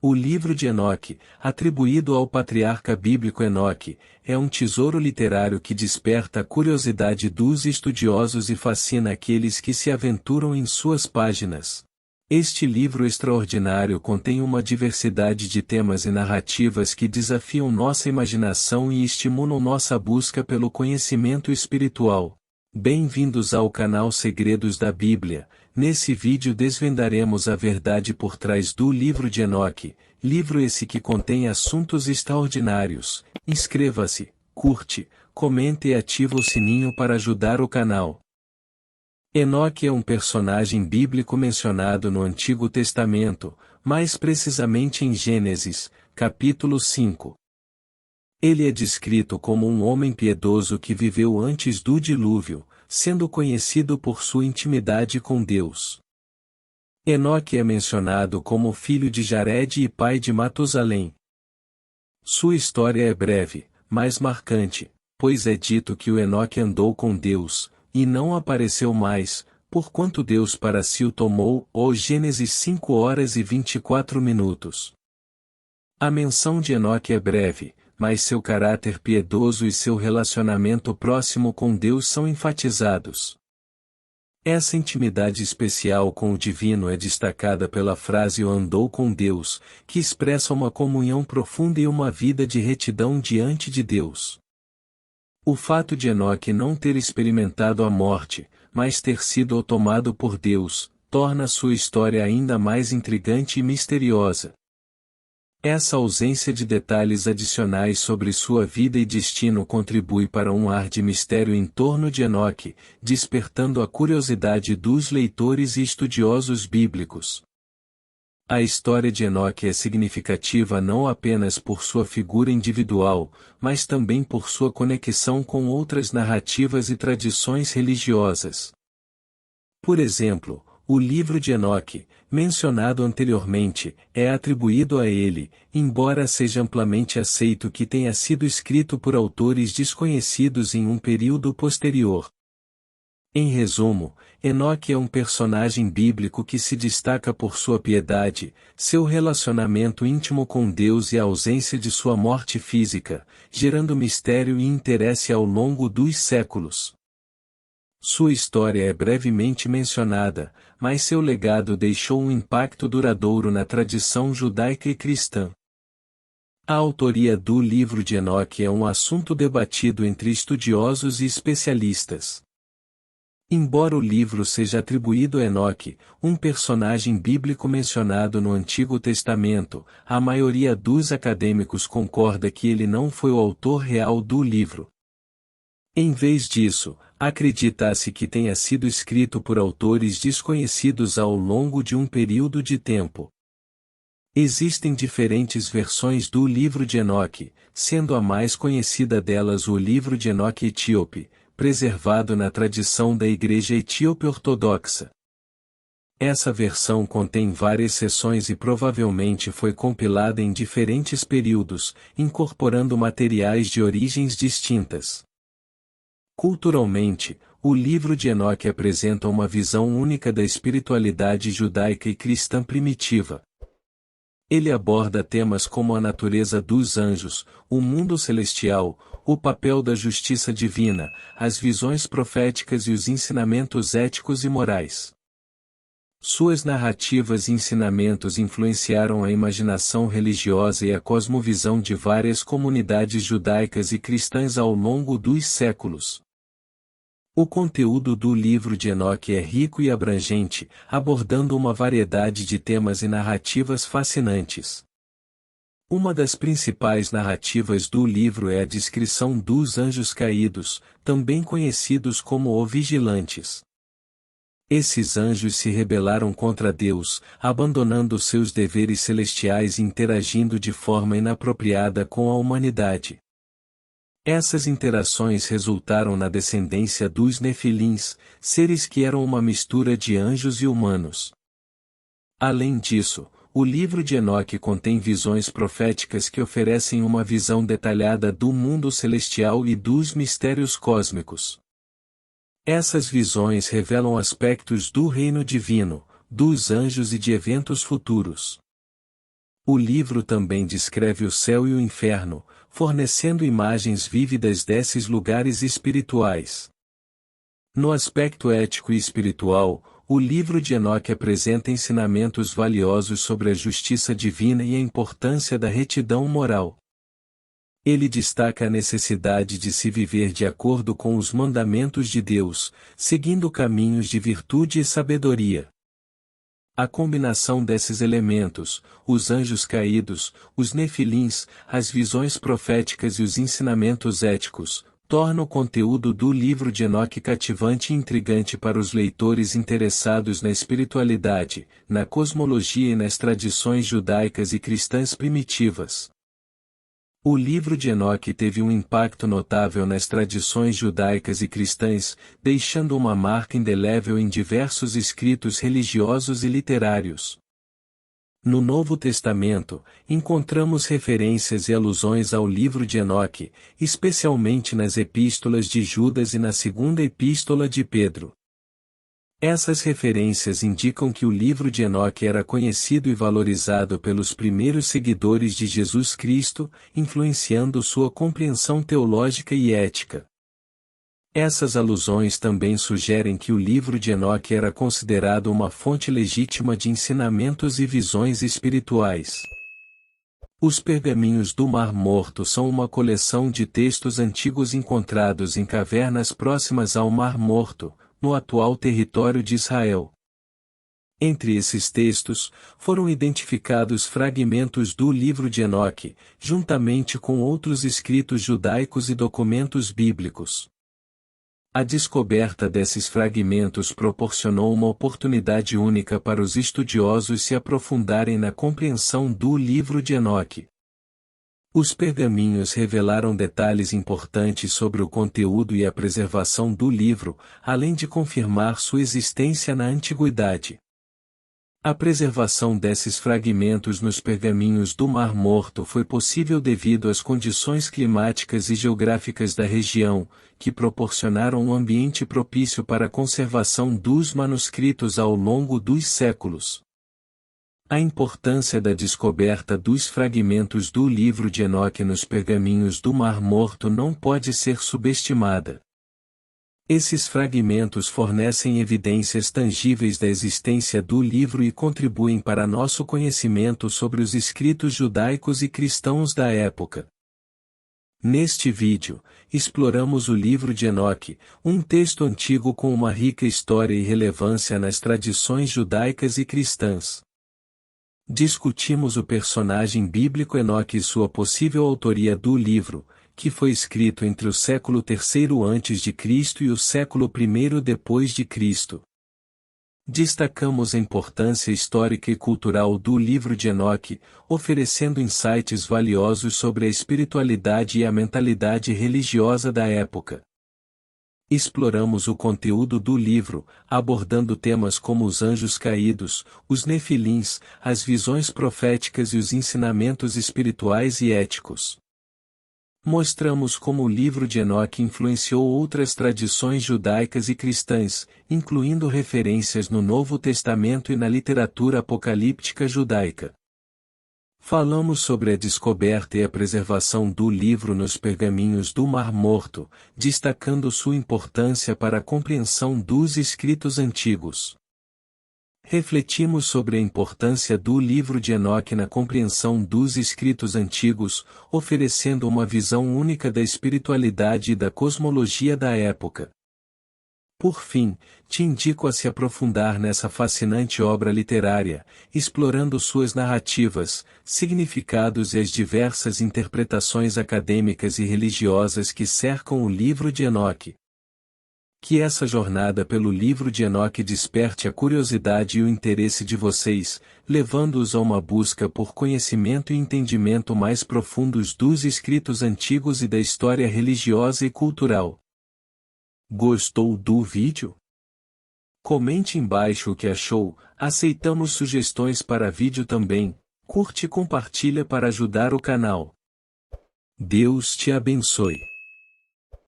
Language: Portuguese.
O livro de Enoque, atribuído ao patriarca bíblico Enoque, é um tesouro literário que desperta a curiosidade dos estudiosos e fascina aqueles que se aventuram em suas páginas. Este livro extraordinário contém uma diversidade de temas e narrativas que desafiam nossa imaginação e estimulam nossa busca pelo conhecimento espiritual. Bem-vindos ao canal Segredos da Bíblia. Nesse vídeo desvendaremos a verdade por trás do livro de Enoque, livro esse que contém assuntos extraordinários. Inscreva-se, curte, comente e ativa o sininho para ajudar o canal. Enoque é um personagem bíblico mencionado no Antigo Testamento, mais precisamente em Gênesis, capítulo 5. Ele é descrito como um homem piedoso que viveu antes do dilúvio, sendo conhecido por sua intimidade com Deus. Enoque é mencionado como filho de Jared e pai de Matusalém. Sua história é breve, mas marcante, pois é dito que o Enoque andou com Deus, e não apareceu mais, porquanto Deus para si o tomou. Gênesis 5:24. A menção de Enoque é breve, mas seu caráter piedoso e seu relacionamento próximo com Deus são enfatizados. Essa intimidade especial com o divino é destacada pela frase "o andou com Deus", que expressa uma comunhão profunda e uma vida de retidão diante de Deus. O fato de Enoque não ter experimentado a morte, mas ter sido tomado por Deus, torna sua história ainda mais intrigante e misteriosa. Essa ausência de detalhes adicionais sobre sua vida e destino contribui para um ar de mistério em torno de Enoque, despertando a curiosidade dos leitores e estudiosos bíblicos. A história de Enoque é significativa não apenas por sua figura individual, mas também por sua conexão com outras narrativas e tradições religiosas. Por exemplo, o livro de Enoque, mencionado anteriormente, é atribuído a ele, embora seja amplamente aceito que tenha sido escrito por autores desconhecidos em um período posterior. Em resumo, Enoque é um personagem bíblico que se destaca por sua piedade, seu relacionamento íntimo com Deus e a ausência de sua morte física, gerando mistério e interesse ao longo dos séculos. Sua história é brevemente mencionada, mas seu legado deixou um impacto duradouro na tradição judaica e cristã. A autoria do livro de Enoque é um assunto debatido entre estudiosos e especialistas. Embora o livro seja atribuído a Enoque, um personagem bíblico mencionado no Antigo Testamento, a maioria dos acadêmicos concorda que ele não foi o autor real do livro. Em vez disso, acredita-se que tenha sido escrito por autores desconhecidos ao longo de um período de tempo. Existem diferentes versões do livro de Enoque, sendo a mais conhecida delas o livro de Enoque etíope, preservado na tradição da Igreja Etíope Ortodoxa. Essa versão contém várias seções e provavelmente foi compilada em diferentes períodos, incorporando materiais de origens distintas. Culturalmente, o livro de Enoque apresenta uma visão única da espiritualidade judaica e cristã primitiva. Ele aborda temas como a natureza dos anjos, o mundo celestial, o papel da justiça divina, as visões proféticas e os ensinamentos éticos e morais. Suas narrativas e ensinamentos influenciaram a imaginação religiosa e a cosmovisão de várias comunidades judaicas e cristãs ao longo dos séculos. O conteúdo do livro de Enoque é rico e abrangente, abordando uma variedade de temas e narrativas fascinantes. Uma das principais narrativas do livro é a descrição dos anjos caídos, também conhecidos como os vigilantes. Esses anjos se rebelaram contra Deus, abandonando seus deveres celestiais e interagindo de forma inapropriada com a humanidade. Essas interações resultaram na descendência dos Nefilins, seres que eram uma mistura de anjos e humanos. Além disso, o livro de Enoque contém visões proféticas que oferecem uma visão detalhada do mundo celestial e dos mistérios cósmicos. Essas visões revelam aspectos do reino divino, dos anjos e de eventos futuros. O livro também descreve o céu e o inferno, fornecendo imagens vívidas desses lugares espirituais. No aspecto ético e espiritual, o livro de Enoque apresenta ensinamentos valiosos sobre a justiça divina e a importância da retidão moral. Ele destaca a necessidade de se viver de acordo com os mandamentos de Deus, seguindo caminhos de virtude e sabedoria. A combinação desses elementos, os anjos caídos, os nefilins, as visões proféticas e os ensinamentos éticos, torna o conteúdo do livro de Enoque cativante e intrigante para os leitores interessados na espiritualidade, na cosmologia e nas tradições judaicas e cristãs primitivas. O livro de Enoque teve um impacto notável nas tradições judaicas e cristãs, deixando uma marca indelével em diversos escritos religiosos e literários. No Novo Testamento, encontramos referências e alusões ao livro de Enoque, especialmente nas epístolas de Judas e na segunda epístola de Pedro. Essas referências indicam que o livro de Enoque era conhecido e valorizado pelos primeiros seguidores de Jesus Cristo, influenciando sua compreensão teológica e ética. Essas alusões também sugerem que o livro de Enoque era considerado uma fonte legítima de ensinamentos e visões espirituais. Os pergaminhos do Mar Morto são uma coleção de textos antigos encontrados em cavernas próximas ao Mar Morto, no atual território de Israel. Entre esses textos, foram identificados fragmentos do livro de Enoque, juntamente com outros escritos judaicos e documentos bíblicos. A descoberta desses fragmentos proporcionou uma oportunidade única para os estudiosos se aprofundarem na compreensão do livro de Enoque. Os pergaminhos revelaram detalhes importantes sobre o conteúdo e a preservação do livro, além de confirmar sua existência na antiguidade. A preservação desses fragmentos nos pergaminhos do Mar Morto foi possível devido às condições climáticas e geográficas da região, que proporcionaram um ambiente propício para a conservação dos manuscritos ao longo dos séculos. A importância da descoberta dos fragmentos do livro de Enoque nos pergaminhos do Mar Morto não pode ser subestimada. Esses fragmentos fornecem evidências tangíveis da existência do livro e contribuem para nosso conhecimento sobre os escritos judaicos e cristãos da época. Neste vídeo, exploramos o livro de Enoque, um texto antigo com uma rica história e relevância nas tradições judaicas e cristãs. Discutimos o personagem bíblico Enoque e sua possível autoria do livro, que foi escrito entre o século III a.C. e o século I depois de Cristo. Destacamos a importância histórica e cultural do livro de Enoque, oferecendo insights valiosos sobre a espiritualidade e a mentalidade religiosa da época. Exploramos o conteúdo do livro, abordando temas como os anjos caídos, os nefilins, as visões proféticas e os ensinamentos espirituais e éticos. Mostramos como o livro de Enoque influenciou outras tradições judaicas e cristãs, incluindo referências no Novo Testamento e na literatura apocalíptica judaica. Falamos sobre a descoberta e a preservação do livro nos pergaminhos do Mar Morto, destacando sua importância para a compreensão dos escritos antigos. Refletimos sobre a importância do livro de Enoque na compreensão dos escritos antigos, oferecendo uma visão única da espiritualidade e da cosmologia da época. Por fim, te indico a se aprofundar nessa fascinante obra literária, explorando suas narrativas, significados e as diversas interpretações acadêmicas e religiosas que cercam o livro de Enoque. Que essa jornada pelo livro de Enoque desperte a curiosidade e o interesse de vocês, levando-os a uma busca por conhecimento e entendimento mais profundos dos escritos antigos e da história religiosa e cultural. Gostou do vídeo? Comente embaixo o que achou, aceitamos sugestões para vídeo também, curte e compartilha para ajudar o canal. Deus te abençoe.